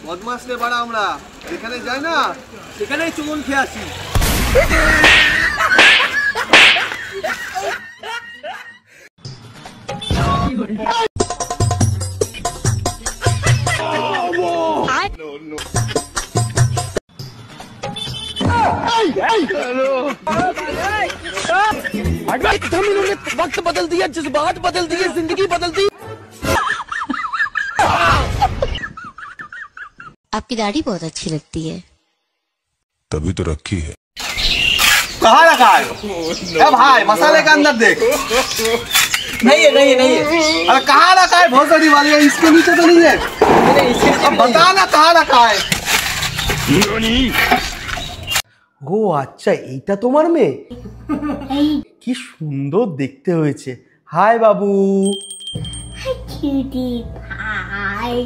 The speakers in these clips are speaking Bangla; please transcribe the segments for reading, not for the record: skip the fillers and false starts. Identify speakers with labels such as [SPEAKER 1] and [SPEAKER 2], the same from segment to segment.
[SPEAKER 1] বদমাস রে বাড়া, আমরা যেখানে যাই না সেখানেই চুমন খেয়ে আসি।
[SPEAKER 2] वक्त बदल दिया, जज्बात बदल दिए, जिंदगी बदल दी।
[SPEAKER 3] आपकी दाढ़ी बहुत अच्छी लगती है।
[SPEAKER 4] तभी तो रखी है।
[SPEAKER 1] कहाँ रखा है? भाई मसाले के अंदर देख।
[SPEAKER 2] नहीं है, नहीं है, नहीं है।
[SPEAKER 1] अरे कहाँ रखा है? बहुत बड़ी वाली है, इसके नीचे तो नहीं है। अब बता ना कहाँ रखा है।
[SPEAKER 5] ও আচ্ছা, এইটা তোমার মেয়ে? কি সুন্দর দেখতে হয়েছে। হাই বাবু।
[SPEAKER 3] Cutie pie.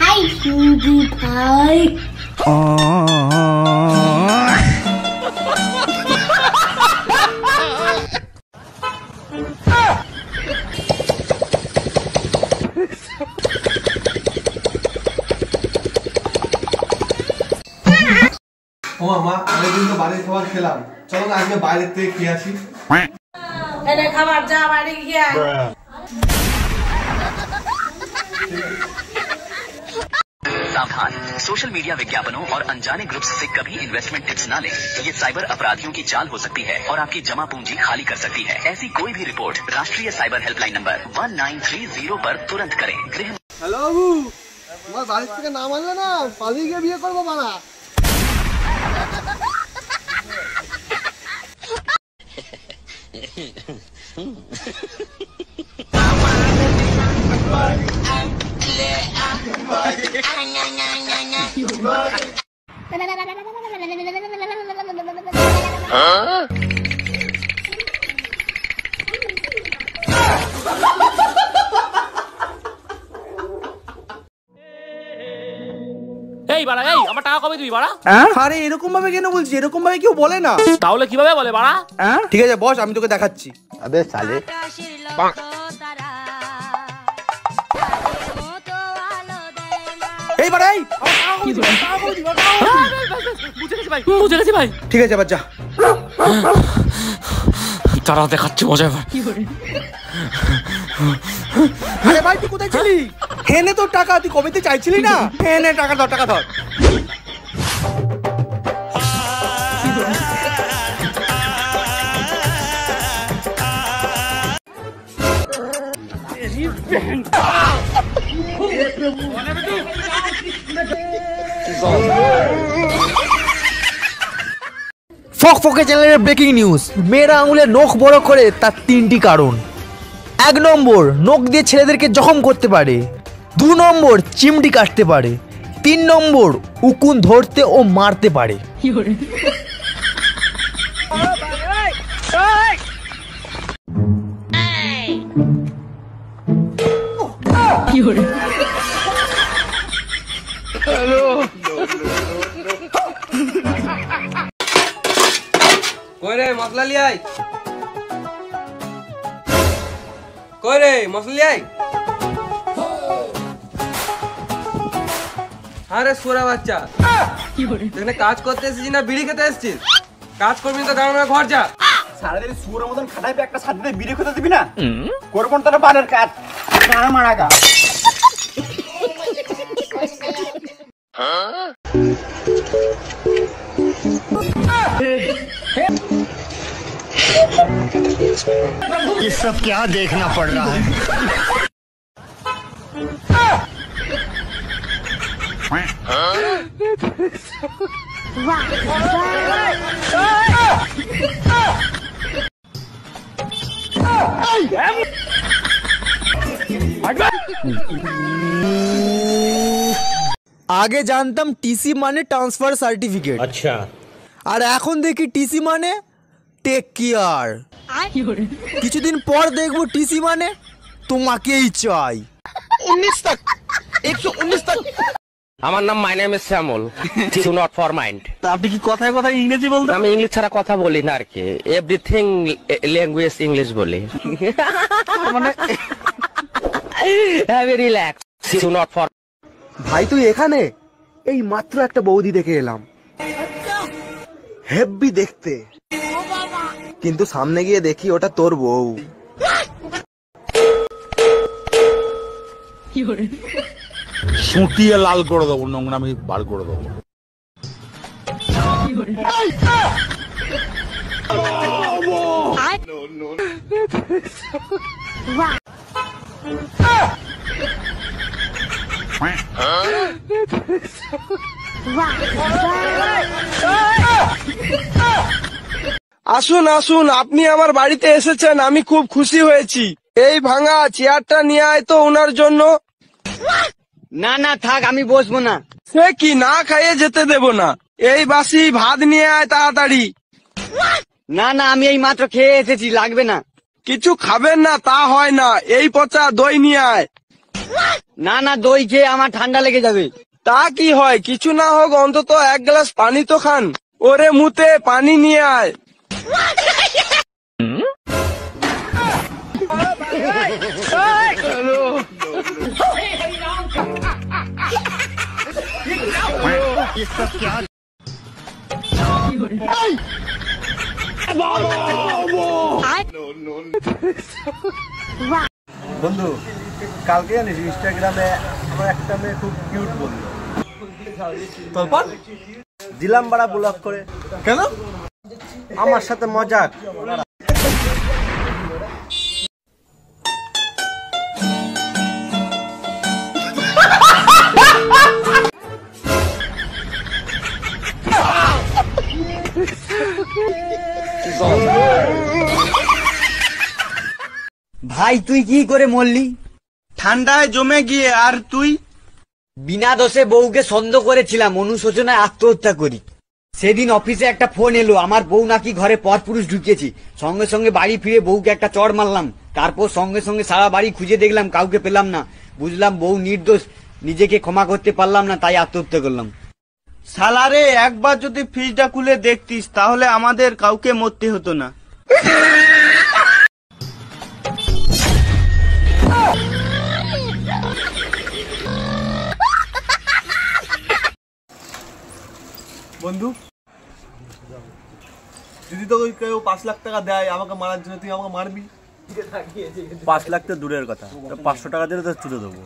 [SPEAKER 3] Hi, cutie pie.
[SPEAKER 1] ও মামা, অনেকদিন তো বাড়ির খাবার খেলাম, চলো না আজকে বাইরে থেকে খেয়ে আসি।
[SPEAKER 6] খাবার যা বাইরে গিয়ে
[SPEAKER 7] सावधान, सोशल मीडिया विज्ञापनों और अनजाने ग्रुप्स से कभी इन्वेस्टमेंट टिप्स ना लें। ये साइबर अपराधियों की चाल हो सकती है और आपकी जमा पूंजी खाली कर सकती है। ऐसी कोई भी रिपोर्ट राष्ट्रीय साइबर हेल्पलाइन नंबर 1930 पर तुरंत करें। गृह
[SPEAKER 1] হ্যালো বাবু, তোমার বাড়ির থেকে না মানলে না পালিয়ে গিয়ে বিয়ে করবো মানা।
[SPEAKER 2] এই বাড়া, এই আমার টাকা কবে দিবি বাড়া?
[SPEAKER 5] আরে এরকম ভাবে কেন বলছিস? এরকম ভাবে কেউ বলে না।
[SPEAKER 2] তাহলে কিভাবে বলে বাড়া?
[SPEAKER 5] ঠিক আছে বস, আমি তোকে দেখাচ্ছি।
[SPEAKER 1] আবে সালে
[SPEAKER 5] এই বাড়া, এই
[SPEAKER 2] বুঝে গেছি ভাই।
[SPEAKER 5] ঠিক আছে, এবার যা।
[SPEAKER 2] তারা দেখাচ্ছে মজা।
[SPEAKER 5] আরে ভাই তুই কোথায় ছিলি? হেনে তোর টাকা, তুই কবে তুই চাইছিলি না? হেনে টাকা ধর, টাকা ধর।
[SPEAKER 8] ফকফকে চ্যানেলের ব্রেকিং নিউজ। মেয়েরা আঙুলে নখ বড় করে তার 3টি কারণ। 1 নম্বর, নখ দিয়ে ছেলেদেরকে জখম করতে পারে। 2 নম্বর, চিমটি কাটতে পারে। 3 নম্বর, উকুন ধরতে ও মারতে পারে।
[SPEAKER 9] কই রে মশলা লিয়াই, কই রে মশলা লিয়াই। আরে সোরা বাচ্চা, এখানে কাজ করতে এসেছিস না বিড়ি খেতে এসেছিস? কাজ করবি তো গাড়ি ঘর যা।
[SPEAKER 5] সারাদিন সুরের মতন খাটাই একটা সাথে বিড়ি খেতে দিবি না? করবো তোর বানের কাজ, গানা মারা গা।
[SPEAKER 4] ये सब क्या देखना पड़ रहा है?
[SPEAKER 8] আগে জানতাম টিসি মানে ট্রান্সফার সার্টিফিকেট।
[SPEAKER 2] আচ্ছা।
[SPEAKER 8] আর এখন দেখি টিসি মানে টেক কেয়ার। কিছুদিন পর দেখবো টিসি মানে তোমাকেই চাই।
[SPEAKER 2] 19 तक 119 तक। আমার নাম my name is Shyamal, do not for mind.
[SPEAKER 5] আপনি কি কথায় কথায় ইংরেজি বলতেন?
[SPEAKER 2] আমি ইংলিশ ছাড়া কথা বলি না আর কি, এভরিথিং ল্যাঙ্গুয়েজ ইংলিশ বলি। মানে very relax, do not for
[SPEAKER 1] ভাই তুই এখানে? এই মাত্র একটা বৌদি দেখে এলাম, হেব্বি দেখতে, কিন্তু সামনে গিয়ে দেখি ওটা তোর বউ।
[SPEAKER 10] সুটিয়ে লাল করে দেবো, নোংরামি বার করে দেবো।
[SPEAKER 1] আসুন আসুন, আপনি আমার বাড়িতে এসেছেন, আমি খুব খুশি হয়েছি। এই ভাঙা চেয়ারটা নিয়ে আয় তো ওনার জন্য।
[SPEAKER 8] না না থাক, আমি বসবো না।
[SPEAKER 1] সে কি, না খাইয়ে যেতে দেব না। এই বাসি ভাত নিয়ে আয় তাড়াতাড়ি।
[SPEAKER 8] না না, আমি এই মাত্র খেয়ে এসেছি, লাগবে না।
[SPEAKER 1] কিছু খাবেন না তা হয় না, এই পচা দই নিয়ে আয়।
[SPEAKER 8] না না, দই খেয়ে আমার ঠান্ডা লেগে যাবে।
[SPEAKER 1] তা কি হয়, কিছু না হোক অন্তত এক গ্লাস পানি তো খান। ওরে মুতে পানি নিয়ে আয়।
[SPEAKER 4] ये सब क्या
[SPEAKER 5] বন্ধু, কালকে জানিস ইনস্টাগ্রামে আমার একটা মেয়ে খুব কিউট বললো, তারপর দিলাম বাড়া ব্লক করে। কেন? আমার সাথে মজাক।
[SPEAKER 8] ভাই তুই কি করে মরলি?
[SPEAKER 1] ঠান্ডায় জমে গিয়ে। আর তুই?
[SPEAKER 8] বিনা দোষে বউকে সন্দেহ করেছিলাম, অনুশোচনায় আত্মহত্যা করি। সেদিন অফিসে একটা ফোন এলো, আমার বউ নাকি ঘরে পরপুরুষ ঢুকিয়েছি। সঙ্গে সঙ্গে বাড়ি ফিরে বউকে একটা চড় মারলাম। তারপর সঙ্গে সঙ্গে সারা বাড়ি খুঁজে দেখলাম, কাউকে পেলাম না। বুঝলাম বউ নির্দোষ, নিজেকে ক্ষমা করতে পারলাম না, তাই আত্মহত্যা করলাম।
[SPEAKER 1] সালারে, একবার যদি ফ্রিজটা খুলে দেখতিস তাহলে আমাদের কাউকে মরতে হতো না।
[SPEAKER 5] বন্ধু, যদি তো কেউ 5 লাখ টাকা দেয় আমাকে মারার জন্য, তুই আমাকে মারবি? 5 লাখ তো দূরের কথা, 500 টাকা দিলে তো তুলে দেবো।